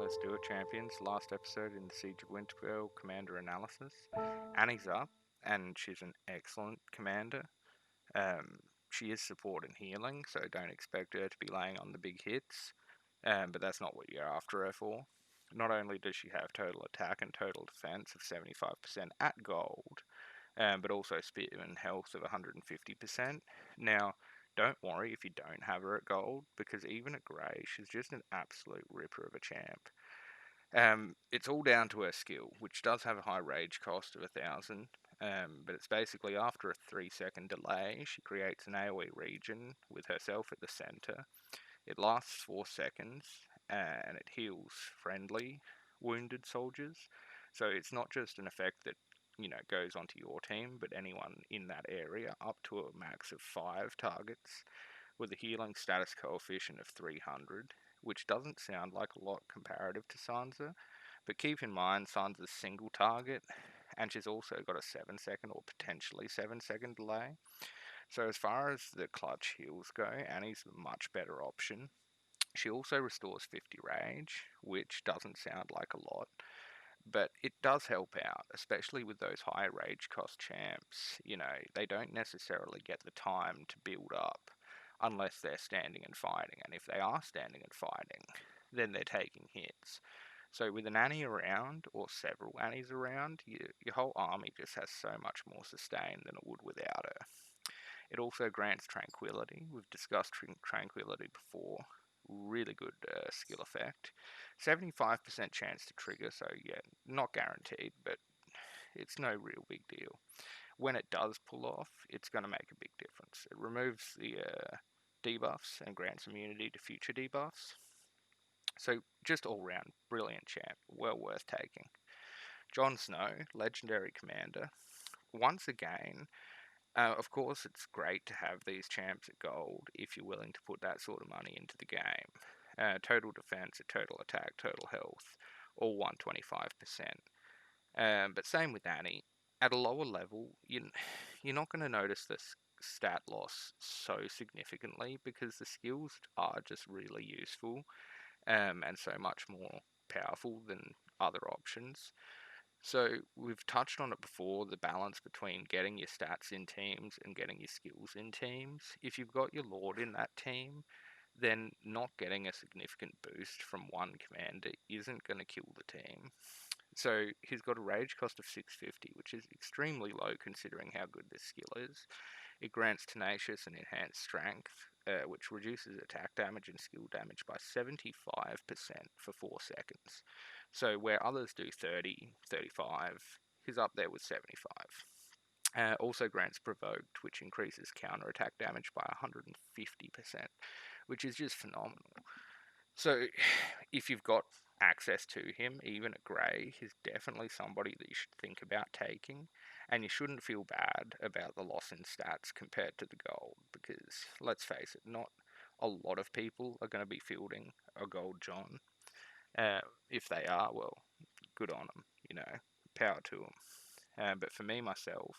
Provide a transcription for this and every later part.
Let's do it, champions. Last episode in the Siege of Winterfell commander analysis. Annie's up, and she's an excellent commander. Um, she is support and healing, so don't expect her to be laying on the big hits. But that's not what you're after her for. Not only does she have total attack and total defense of 75% at gold, but also speed and health of 150%. Now, don't worry if you don't have her at gold, because even at grey, she's just an absolute ripper of a champ. It's all down to her skill, which does have a high rage cost of 1,000. But it's basically after a 3-second delay, she creates an AoE region with herself at the center. It lasts 4 seconds, and it heals friendly wounded soldiers. So it's not just an effect that goes onto your team, but anyone in that area, up to a max of 5 targets, with a healing status coefficient of 300, which doesn't sound like a lot comparative to Sansa, but keep in mind Sansa's single target, and she's also got a 7-second or potentially 7-second delay. So as far as the clutch heals go, Annie's a much better option. She also restores 50 rage, which doesn't sound like a lot, but it does help out, especially with those high rage cost champs. They don't necessarily get the time to build up unless they're standing and fighting, and if they are standing and fighting, then they're taking hits. So with an Annie around, or several Annies around, your whole army just has so much more sustain than it would without her. It also grants tranquility. We've discussed tranquility before. Really good skill effect. 75% chance to trigger, so yeah, not guaranteed, but it's no real big deal. When it does pull off, it's going to make a big difference. It removes the debuffs and grants immunity to future debuffs. So just all round, brilliant champ, well worth taking. Jon Snow, legendary commander. Once again, of course, it's great to have these champs at gold if you're willing to put that sort of money into the game. Total defense, total attack, total health, all 125%. But same with Annie. At a lower level, you're not going to notice this stat loss so significantly because the skills are just really useful, and so much more powerful than other options. So we've touched on it before, the balance between getting your stats in teams and getting your skills in teams. If you've got your Lord in that team, then not getting a significant boost from one commander isn't going to kill the team. So he's got a rage cost of 650, which is extremely low considering how good this skill is. It grants tenacious and enhanced strength, which reduces attack damage and skill damage by 75% for 4 seconds. So where others do 30, 35, he's up there with 75. Also grants provoked, which increases counterattack damage by 150%, which is just phenomenal. So if you've got access to him, even at grey, he's definitely somebody that you should think about taking, and you shouldn't feel bad about the loss in stats compared to the gold, because let's face it, not a lot of people are going to be fielding a gold John. If they are, well, good on them, power to them. But for me, myself,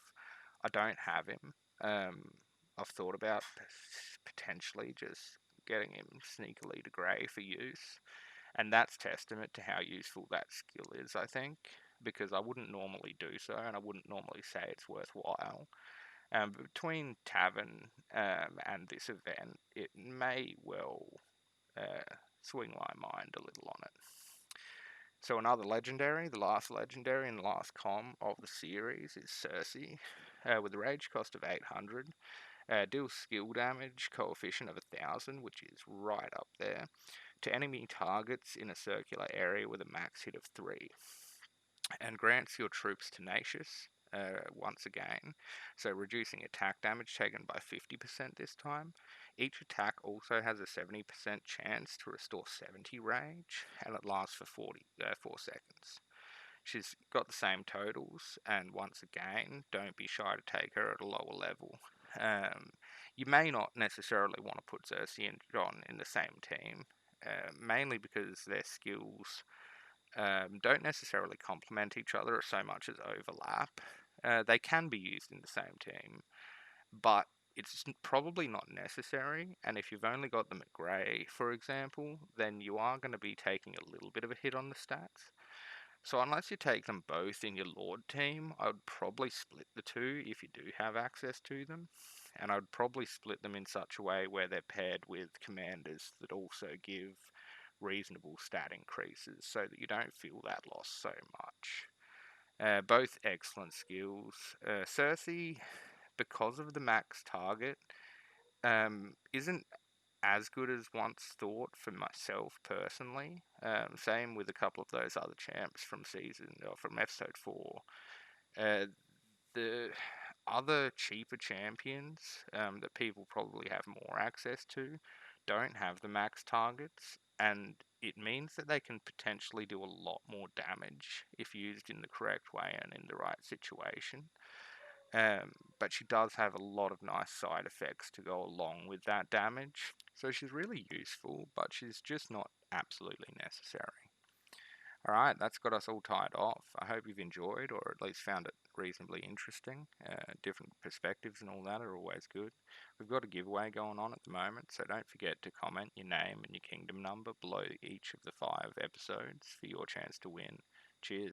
I don't have him. I've thought about potentially just getting him sneakily to grey for use, and that's testament to how useful that skill is, I think, because I wouldn't normally do so, and I wouldn't normally say it's worthwhile. Between Tavern and this event, it may well swing my mind a little on it. So another legendary, the last legendary and last com of the series is Cersei, with a rage cost of 800. Deals skill damage coefficient of 1,000, which is right up there, to enemy targets in a circular area with a max hit of 3. And grants your troops tenacious, once again, so reducing attack damage taken by 50% this time. Each attack also has a 70% chance to restore 70 rage, and it lasts for 4 seconds. She's got the same totals, and once again, don't be shy to take her at a lower level. You may not necessarily want to put Cersei and Jon in the same team, mainly because their skills don't necessarily complement each other so much as overlap. They can be used in the same team, but it's probably not necessary, and if you've only got them at grey, for example, then you are going to be taking a little bit of a hit on the stats. So unless you take them both in your Lord team, I would probably split the two if you do have access to them. And I would probably split them in such a way where they're paired with commanders that also give reasonable stat increases so that you don't feel that loss so much. Both excellent skills. Cersei, because of the max target, isn't as good as once thought for myself personally. Same with a couple of those other champs from from episode 4. Uh, the other cheaper champions that people probably have more access to don't have the max targets, and it means that they can potentially do a lot more damage if used in the correct way and in the right situation. But she does have a lot of nice side effects to go along with that damage, so she's really useful, but she's just not absolutely necessary. Alright, that's got us all tied off. I hope you've enjoyed, or at least found it reasonably interesting. Different perspectives and all that are always good. We've got a giveaway going on at the moment, so don't forget to comment your name and your kingdom number below each of the 5 episodes for your chance to win. Cheers.